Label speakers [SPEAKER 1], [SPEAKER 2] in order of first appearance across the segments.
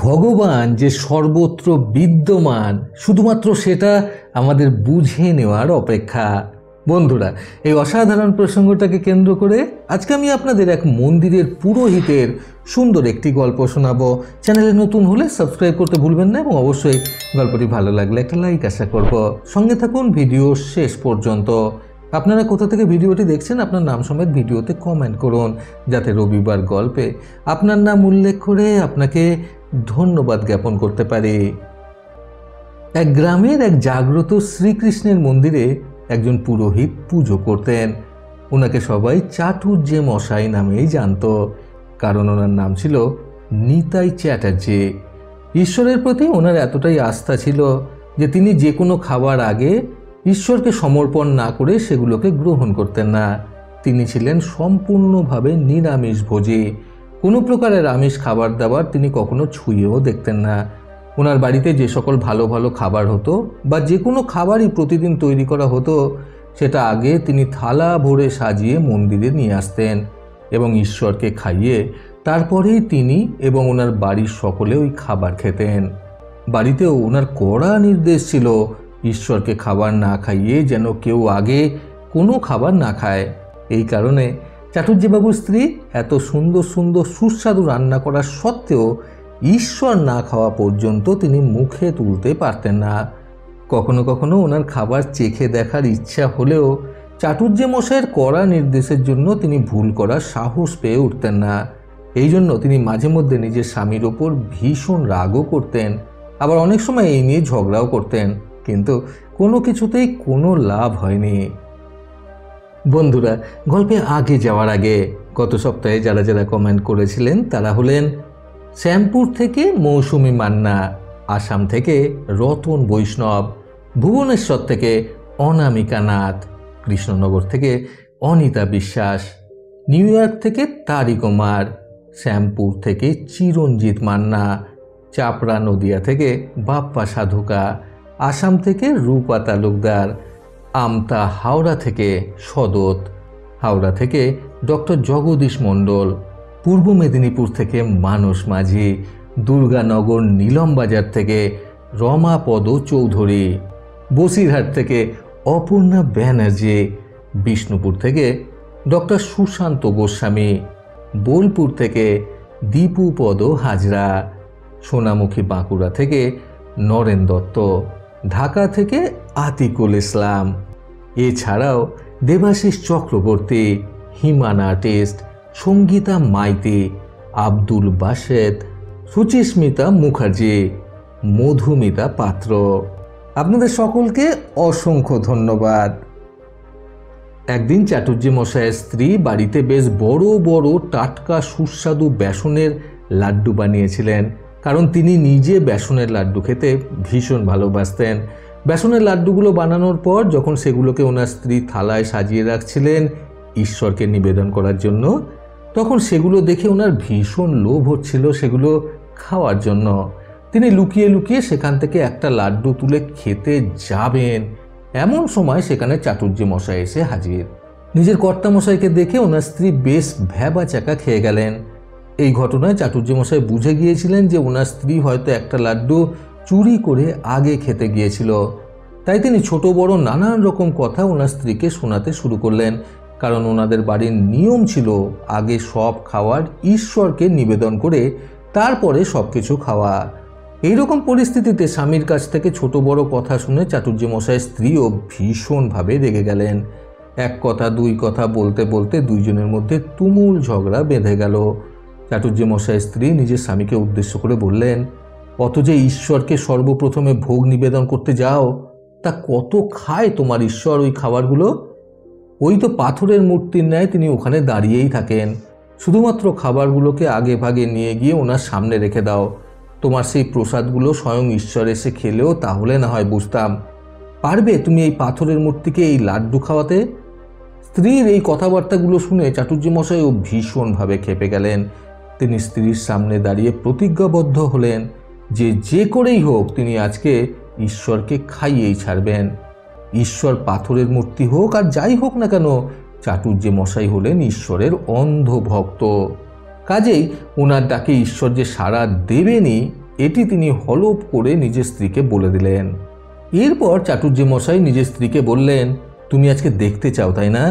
[SPEAKER 1] ভগবান যে সর্বত্র বিদ্যমান শুধুমাত্র সেটা আমাদের বুঝে নেওয়ার অপেক্ষা। বন্ধুরা, এই অসাধারণ প্রসঙ্গটাকে কেন্দ্র করে আজকে আমি আপনাদের এক মন্দিরের পুরোহিতের সুন্দর একটি গল্প শোনাবো। চ্যানেলে নতুন হলে সাবস্ক্রাইব করতে ভুলবেন না এবং অবশ্যই গল্পটি ভালো লাগলে একটা লাইক আশা করব। সঙ্গে থাকুন ভিডিও শেষ পর্যন্ত। আপনারা কোথা থেকে ভিডিওটি দেখছেন আপনার নাম সমেত ভিডিওতে কমেন্ট করুন, যাতে রবিবার গল্পে আপনার নাম উল্লেখ করে আপনাকে ধন্যবাদ জ্ঞাপন করতে পারি। এক গ্রামের এক জাগ্রত শ্রীকৃষ্ণের মন্দিরে একজন পুরোহিত পুজো করতেন। ওনাকে সবাই চাটুর্যে মশাই নামেই জানত, কারণ ওনার নাম ছিল নিতাই চ্যাটার্জি। ঈশ্বরের প্রতি ওনার এতটাই আস্থা ছিল যে তিনি যে কোনো খাবার আগে ঈশ্বরকে সমর্পণ না করে সেগুলোকে গ্রহণ করতেন না। তিনি ছিলেন সম্পূর্ণভাবে নিরামিষভোজী। কোনো প্রকারের আমিষ খাবার দাবার তিনি কখনো ছুঁয়েও দেখতেন না। ওনার বাড়িতে যে সকল ভালো ভালো খাবার হতো বা যে কোনো খাবারই প্রতিদিন তৈরি করা হতো, সেটা আগে তিনি থালা ভরে সাজিয়ে মন্দিরে নিয়ে আসতেন এবং ঈশ্বরকে খাইয়ে তারপরেই তিনি এবং ওনার বাড়ির সকলে ওই খাবার খেতেন। বাড়িতেও ওনার কড়া নির্দেশ ছিল ঈশ্বরকে খাবার না খাইয়ে যেন কেউ আগে কোনো খাবার না খায়। এই কারণে চাটুর্যেবাবুর স্ত্রী এত সুন্দর সুন্দর সুস্বাদু রান্না করা সত্ত্বেও ঈশ্বর না খাওয়া পর্যন্ত তিনি মুখে তুলতে পারতেন না। কখনো কখনো ওনার খাবার চেখে দেখার ইচ্ছা হলেও চাটুর্যে মশাইয়ের কড়া নির্দেশের জন্য তিনি ভুল করার সাহস পেয়ে উঠতেন না। এই জন্য তিনি মাঝে মধ্যে নিজের স্বামীর ওপর ভীষণ রাগও করতেন, আবার অনেক সময় এই নিয়ে ঝগড়াও করতেন, কিন্তু কোনো কিছুতেই কোনো লাভ হয়নি। বন্ধুরা, গল্পে আগে যাওয়ার আগে গত সপ্তাহে যারা যারা কমেন্ট করেছিলেন তারা হলেন শ্যামপুর থেকে মৌসুমী মান্না, আসাম থেকে রতন বৈষ্ণব, ভুবনেশ্বর থেকে অনামিকা নাথ, কৃষ্ণনগর থেকে অনিতা বিশ্বাস, নিউ ইয়র্ক থেকে তারি কুমার, শ্যামপুর থেকে চিরঞ্জিত মান্না, চাপড়া নদিয়া থেকে বাপ্পা সাধুকা, আসাম থেকে রূপা তালুকদার, আমতা হাওড়া থেকে সদত, হাওড়া থেকে ডক্টর জগদীশ মণ্ডল, পূর্ব মেদিনীপুর থেকে মানস মাঝি, দুর্গানগর নীলমবাজার থেকে রমাপদ চৌধুরী, বসিরহাট থেকে অপর্ণা ব্যানার্জি, বিষ্ণুপুর থেকে ডক্টর সুশান্ত গোস্বামী, বোলপুর থেকে দীপুপদ হাজরা, সোনামুখী বাঁকুড়া থেকে নরেন দত্ত, ঢাকা থেকে আতিকুল ইসলাম, এছাড়াও দেবাশিস চক্রবর্তী, হিমান আর্টিস্ট, সঙ্গীতা মাইতি, আব্দুল বাসেদ, সুচিস্মিতা মুখার্জি, মধুমিতা পাত্র। আপনাদের সকলকে অসংখ্য ধন্যবাদ। একদিন চাটুর্যে মশাইয়ের স্ত্রী বাড়িতে বেশ বড় বড় টাটকা সুস্বাদু বেসনের লাড্ডু বানিয়েছিলেন, কারণ তিনি নিজে বেসনের লাড্ডু খেতে ভীষণ ভালোবাসতেন। বেসনের লাড্ডুগুলো বানানোর পর যখন সেগুলোকে ওনার স্ত্রী থালায় সাজিয়ে রাখছিলেন ঈশ্বরকে নিবেদন করার জন্য, তখন সেগুলো দেখে ওনার ভীষণ লোভ হচ্ছিল সেগুলো খাওয়ার জন্য। তিনি লুকিয়ে লুকিয়ে সেখান থেকে একটা লাড্ডু তুলে খেতে যাবেন, এমন সময় সেখানে চাটুর্যে মশাই এসে হাজির। নিজের কর্তা মশাইকে দেখে ওনার স্ত্রী বেশ ভ্যাবা চাকা খেয়ে গেলেন। এই ঘটনায় চাটুর্যে মশাই বুঝে গিয়েছিলেন যে ওনার স্ত্রী হয়তো একটা লাড্ডু চুরি করে আগে খেতে গিয়েছিল। তাই তিনি ছোট বড় নানান রকম কথা ওনার স্ত্রীকে শোনাতে শুরু করলেন, কারণ ওনাদের বাড়ির নিয়ম ছিল আগে সব খাবার ঈশ্বরকে নিবেদন করে তারপরে সব কিছু খাওয়া। এইরকম পরিস্থিতিতে স্বামীর কাছ থেকে ছোট বড় কথা শুনে চাটুর্যে মশাইয়ের স্ত্রীও ভীষণভাবে রেগে গেলেন। এক কথা দুই কথা বলতে বলতে দুইজনের মধ্যে তুমুল ঝগড়া বেঁধে গেল। চাটুর্যে মশাইয়ের স্ত্রী নিজের স্বামীকে উদ্দেশ্য করে বললেন, অত যে ঈশ্বরকে সর্বপ্রথমে ভোগ নিবেদন করতে যাও, তা কত খায় তোমার ঈশ্বর ওই খাবারগুলো? ওই তো পাথরের মূর্তির ন্যায় তিনি ওখানে দাঁড়িয়েই থাকেন। শুধুমাত্র খাবারগুলোকে আগে ভাগে নিয়ে গিয়ে ওনার সামনে রেখে দাও। তোমার সেই প্রসাদগুলো স্বয়ং ঈশ্বর এসে খেলেও তাহলে না হয় বুঝতাম। পারবে তুমি এই পাথরের মূর্তিকে এই লাড্ডু খাওয়াতে? স্ত্রীর এই কথাবার্তাগুলো শুনে চাটুর্যে মশাইও ভীষণভাবে ক্ষেপে গেলেন। তিনি স্ত্রীর সামনে দাঁড়িয়ে প্রতিজ্ঞাবদ্ধ হলেন যে যে করেই হোক তিনি আজকে ঈশ্বরকে খাইয়েই ছাড়বেন। ঈশ্বর পাথরের মূর্তি হোক আর যাই হোক না কেন, চাটুর্যে মশাই হলেন ঈশ্বরের অন্ধ ভক্ত। কাজেই ওনার ডাকে ঈশ্বর যে সাড়া দেবেনই এটি তিনি হলপ করে নিজের স্ত্রীকে বলে দিলেন। এরপর চাটুর্যে মশাই নিজের স্ত্রীকে বললেন, তুমি আজকে দেখতে চাও তাই না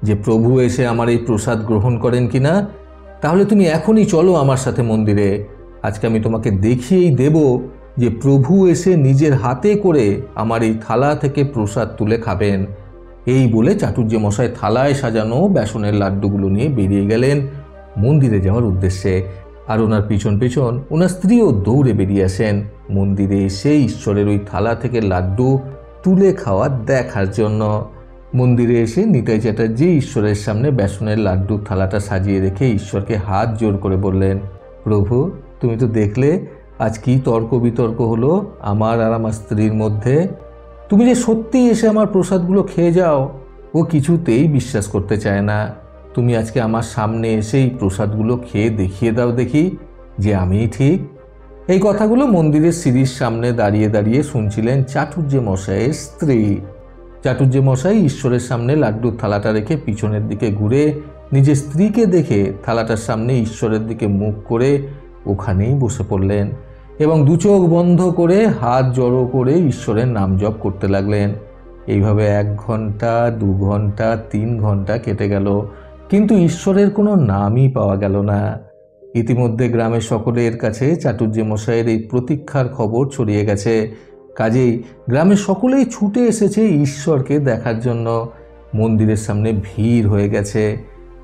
[SPEAKER 1] যে প্রভু এসে আমার এই প্রসাদ গ্রহণ করেন কিনা? তাহলে তুমি এখনই চলো আমার সাথে মন্দিরে। আজকে আমি তোমাকে দেখিয়েই দেব যে প্রভু এসে নিজের হাতে করে আমার এই থালা থেকে প্রসাদ তুলে খাবেন। এই বলে চাটুর্যে মশাই থালায় সাজানো বেসনের লাড্ডুগুলো নিয়ে বেরিয়ে গেলেন মন্দিরে যাওয়ার উদ্দেশ্যে। আর ওনার পিছন পিছন ওনার স্ত্রীও দৌড়ে বেরিয়ে আসেন মন্দিরে এসে ঈশ্বরের ওই থালা থেকে লাড্ডু তুলে খাওয়া দেখার জন্য। মন্দিরে এসে নিতাই চ্যাটার্জি ঈশ্বরের সামনে বেসনের লাড্ডুর থালাটা সাজিয়ে রেখে ঈশ্বরকে হাত জোর করে বললেন, প্রভু তুমি তো দেখলে আজ কি তর্ক বিতর্ক হলো আমার আর আমার স্ত্রীর মধ্যে। তুমি যে সত্যিই এসে আমার প্রসাদগুলো খেয়ে যাও, ও কিছুতেই বিশ্বাস করতে চায় না। তুমি আজকে আমার সামনে এসে এই প্রসাদগুলো খেয়ে দেখিয়ে দাও দেখি যে আমিই ঠিক। এই কথাগুলো মন্দিরের সিঁড়ির সামনে দাঁড়িয়ে দাঁড়িয়ে শুনছিলেন চাটুর্যে মশাইয়ের স্ত্রী। চাটুর্যে মশাই ঈশ্বরের সামনে লাড্ডুর থালাটা রেখে পিছনের দিকে ঘুরে নিজের স্ত্রীকে দেখে থালাটার সামনে ঈশ্বরের দিকে মুখ করে ওখানেই বসে পড়লেন এবং দু চোখ বন্ধ করে হাত জড়ো করে ঈশ্বরের নাম জপ করতে লাগলেন। এইভাবে 1 ঘন্টা 2 ঘন্টা 3 ঘন্টা কেটে গেল, কিন্তু ঈশ্বরের কোনো নামই পাওয়া গেল না। ইতিমধ্যে গ্রামের সকলের কাছে চাটুর্যে মশাইয়ের এই প্রতীক্ষার খবর ছড়িয়ে গেছে। কাজেই গ্রামের সকলেই ছুটে এসেছে ঈশ্বরকে দেখার জন্য। মন্দিরের সামনে ভিড় হয়ে গেছে।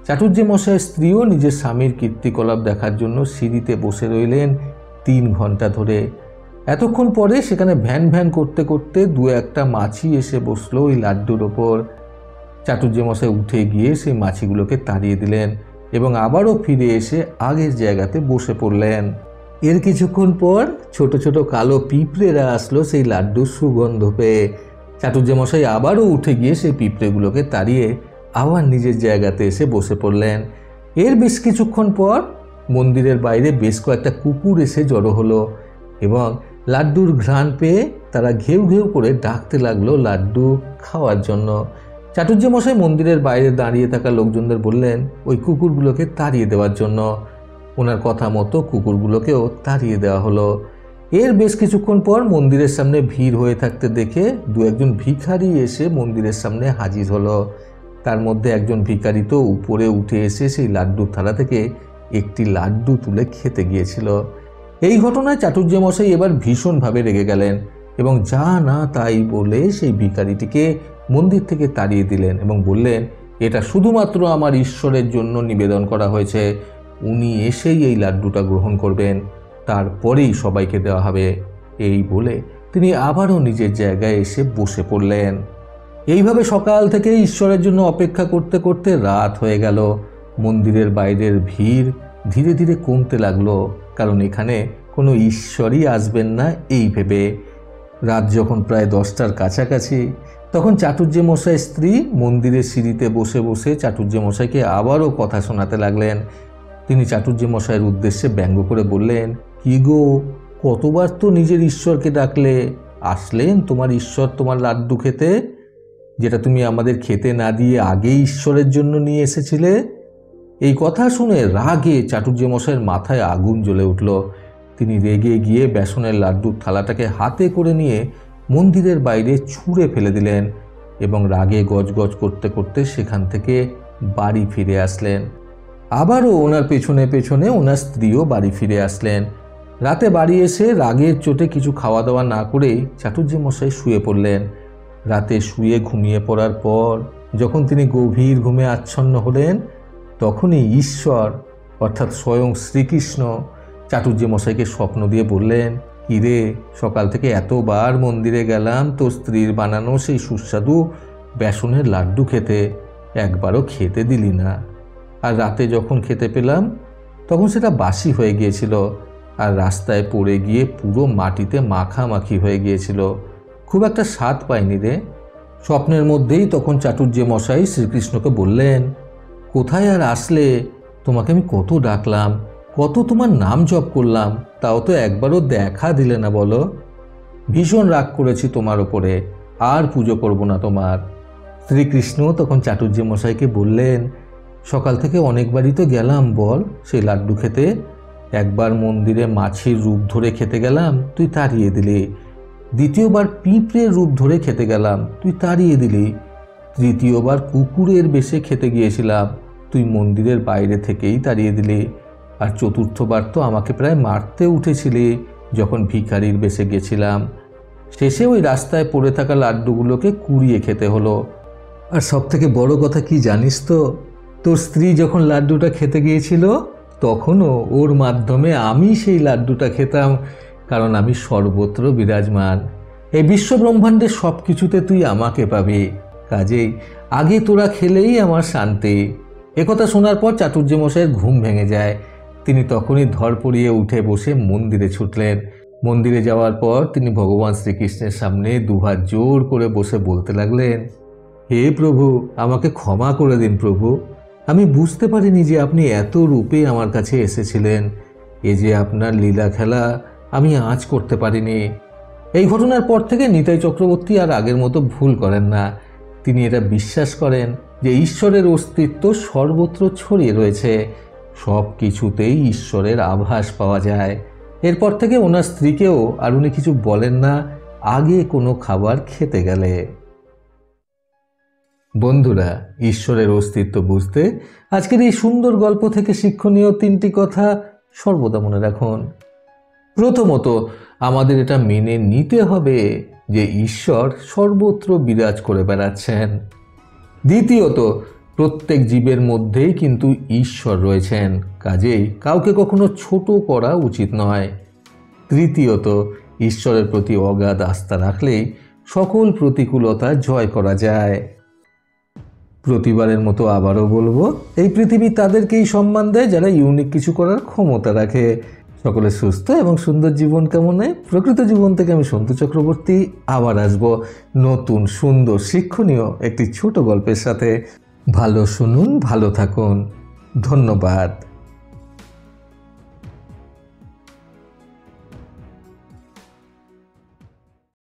[SPEAKER 1] চাটুর্যে মশাইয়ের স্ত্রীও নিজের স্বামীর কীর্তিকলাপ দেখার জন্য সিঁড়িতে বসে রইলেন 3 ঘন্টা ধরে। এতক্ষণ পরে সেখানে ভ্যান ভ্যান করতে করতে 2-1টা মাছি এসে বসলো ওই লাড্ডুর ওপর। চাটুর্যে মশাই উঠে গিয়ে সেই মাছিগুলোকে তাড়িয়ে দিলেন এবং আবারও ফিরে এসে আগের জায়গাতে বসে পড়লেন। এর কিছুক্ষণ পর ছোট ছোট কালো পিঁপড়েরা আসলো সেই লাড্ডুর সুগন্ধ পেয়ে। চাটুর্যে মশাই আবারও উঠে গিয়ে সেই পিঁপড়েগুলোকে তাড়িয়ে আবার নিজের জায়গাতে এসে বসে পড়লেন। এর বেশ কিছুক্ষণ পর মন্দিরের বাইরে বেশ কয়েকটা কুকুর এসে জড়ো হলো এবং লাড্ডুর ঘ্রাণ পেয়ে তারা ঘেউ ঘেউ করে ডাকতে লাগলো লাড্ডু খাওয়ার জন্য। চাটুর্যে মশাই মন্দিরের বাইরে দাঁড়িয়ে থাকা লোকজনদের বললেন ওই কুকুরগুলোকে তাড়িয়ে দেওয়ার জন্য। ওনার কথা মতো কুকুরগুলোকেও তাড়িয়ে দেওয়া হলো। এর বেশ কিছুক্ষণ পর মন্দিরের সামনে ভিড় হয়ে থাকতে দেখে 2-1জন ভিখারি এসে মন্দিরের সামনে হাজির হলো। তার মধ্যে একজন ভিখারি তো উপরে উঠে এসে সেই লাড্ডুর থালা থেকে একটি লাড্ডু তুলে খেতে গিয়েছিল। এই ঘটনায় চাটুর্যে মশাই এবার ভীষণভাবে রেগে গেলেন এবং যা না তাই বলে সেই ভিখারিটিকে মন্দির থেকে তাড়িয়ে দিলেন এবং বললেন, এটা শুধুমাত্র আমার ঈশ্বরের জন্য নিবেদন করা হয়েছে, উনি এসেই এই লাড্ডুটা গ্রহণ করবেন, তারপরেই সবাইকে দেওয়া হবে। এই বলে তিনি আবারও নিজের জায়গায় এসে বসে পড়লেন। এইভাবে সকাল থেকে ঈশ্বরের জন্য অপেক্ষা করতে করতে রাত হয়ে গেল। মন্দিরের বাইরের ভিড় ধীরে ধীরে কমতে লাগলো, কারণ এখানে কোনো ঈশ্বরই আসবেন না এই ভেবে। রাত যখন প্রায় 10টার কাছাকাছি, তখন চাটুর্যে মশাই স্ত্রী মন্দিরের সিঁড়িতে বসে বসে চাটুর্যে মশাইকে আবারও কথা শোনাতে লাগলেন। তিনি চাটুর্যে মশাইয়ের উদ্দেশ্যে ব্যঙ্গ করে বললেন, কি গো, কতবার তো নিজের ঈশ্বরকে ডাকলে, আসলেন তোমার ঈশ্বর তোমার লাড্ডু খেতে, যেটা তুমি আমাদের খেতে না দিয়ে আগেই ঈশ্বরের জন্য নিয়ে এসেছিলে। এই কথা শুনে রাগে চাটুর্যে মশাইয়ের মাথায় আগুন জ্বলে উঠল। তিনি রেগে গিয়ে বেসনের লাড্ডুর থালাটাকে হাতে করে নিয়ে মন্দিরের বাইরে ছুঁড়ে ফেলে দিলেন এবং রাগে গজগজ করতে করতে সেখান থেকে বাড়ি ফিরে আসলেন। আবারও ওনার পেছনে পেছনে ওনার স্ত্রীও বাড়ি ফিরে আসলেন। রাতে বাড়ি এসে রাগের চোটে কিছু খাওয়া দাওয়া না করেই চাটুর্যে মশাই শুয়ে পড়লেন। রাতে শুয়ে ঘুমিয়ে পড়ার পর যখন তিনি গভীর ঘুমে আচ্ছন্ন হলেন, তখনই ঈশ্বর অর্থাৎ স্বয়ং শ্রীকৃষ্ণ চাটুর্যে মশাইকে স্বপ্ন দিয়ে বললেন, কি রে, সকাল থেকে এতবার মন্দিরে গেলাম তোর স্ত্রীর বানানো সেই সুস্বাদু বেসনের লাড্ডু খেতে, একবারও খেতে দিলি না। আর রাতে যখন খেতে পেলাম তখন সেটা বাসি হয়ে গিয়েছিল আর রাস্তায় পড়ে গিয়ে পুরো মাটিতে মাখামাখি হয়ে গিয়েছিল, খুব একটা স্বাদ পাইনি রে। স্বপ্নের মধ্যেই তখন চাটুর্যে মশাই শ্রীকৃষ্ণকে বললেন, কোথায় আর আসলে, তোমাকে আমি কত ডাকলাম, কত তোমার নাম জপ করলাম, তাও তো একবারও দেখা দিলে না বলো। ভীষণ রাগ করেছি তোমার ওপরে, আর পুজো করব না তোমার। শ্রীকৃষ্ণ তখন চাটুর্যে মশাইকে বললেন, সকাল থেকে অনেকবারই তো গেলাম বল সেই লাড্ডু খেতে, একবার মন্দিরে মাছির রূপ ধরে খেতে গেলাম, তুই তাড়িয়ে দিলি। দ্বিতীয়বার পিঁপড়ের রূপ ধরে খেতে গেলাম, তুই তাড়িয়ে দিলি। তৃতীয়বার কুকুরের বেশে খেতে গিয়েছিলাম, তুই মন্দিরের বাইরে থেকেই তাড়িয়ে দিলি। আর চতুর্থবার তো আমাকে প্রায় মারতে উঠেছিলি যখন ভিখারির বেশে গেছিলাম। শেষে ওই রাস্তায় পড়ে থাকা লাড্ডুগুলোকে কুড়িয়ে খেতে হলো। আর সব থেকে বড় কথা কি জানিস তো, তোর স্ত্রী যখন লাড্ডুটা খেতে গিয়েছিল তখনও ওর মাধ্যমে আমি সেই লাড্ডুটা খেতাম, কারণ আমি সর্বত্র বিরাজমান। এই বিশ্ব ব্রহ্মাণ্ডের সব কিছুতে তুই আমাকে পাবি, কাজেই আগে তোরা খেলেই আমার শান্তি। একথা শোনার পর চাটুর্যমশাইয়ের ঘুম ভেঙে যায়। তিনি তখনই ধরপড়িয়ে উঠে বসে মন্দিরে ছুটলেন। মন্দিরে যাওয়ার পর তিনি ভগবান শ্রীকৃষ্ণের সামনে দুহাত জোর করে বসে বলতে লাগলেন, হে প্রভু, আমাকে ক্ষমা করে দিন প্রভু। আমি বুঝতে পারিনি যে আপনি এত রূপে আমার কাছে এসেছিলেন। এ যে আপনার লীলা খেলা আমি আঁচ করতে পারিনি। এই ঘটনার পর থেকে নিতাই চক্রবর্তী আর আগের মতো ভুল করেন না। তিনি এটা বিশ্বাস করেন যে ঈশ্বরের অস্তিত্ব সর্বত্র ছড়িয়ে রয়েছে, সব কিছুতেই ঈশ্বরের আভাস পাওয়া যায়। এরপর থেকে ওনার স্ত্রীকেও আর উনি কিছু বলেন না আগে কোনো খাবার খেতে গেলে। বন্ধুরা, ঈশ্বরের অস্তিত্ব বুঝতে আজকের এই সুন্দর গল্প থেকে শিক্ষণীয় 3টি কথা সর্বদা মনে রাখুন। প্রথমত, আমাদের এটা মেনে নিতে হবে যে ঈশ্বর সর্বত্র বিরাজ করে বেড়াচ্ছেন। দ্বিতীয়ত, প্রত্যেক জীবের মধ্যেই কিন্তু ঈশ্বর রয়েছেন, কাজেই কাউকে কখনো ছোট করা উচিত নয়। তৃতীয়ত, ঈশ্বরের প্রতি অগাধ আস্থা রাখলেই সকল প্রতিকূলতা জয় করা যায়। প্রতিবারের মতো আবারও বলবো, এই পৃথিবী তাদেরকেই সম্মান দেয় যারা ইউনিক কিছু করার ক্ষমতা রাখে। সকলে সুস্থ এবং সুন্দর জীবন কামনায় প্রকৃত জীবন থেকে আমি সন্তু চক্রবর্তী আবার আসবো নতুন সুন্দর শিক্ষণীয় একটি ছোট গল্পের সাথে। ভালো শুনুন, ভালো থাকুন। ধন্যবাদ।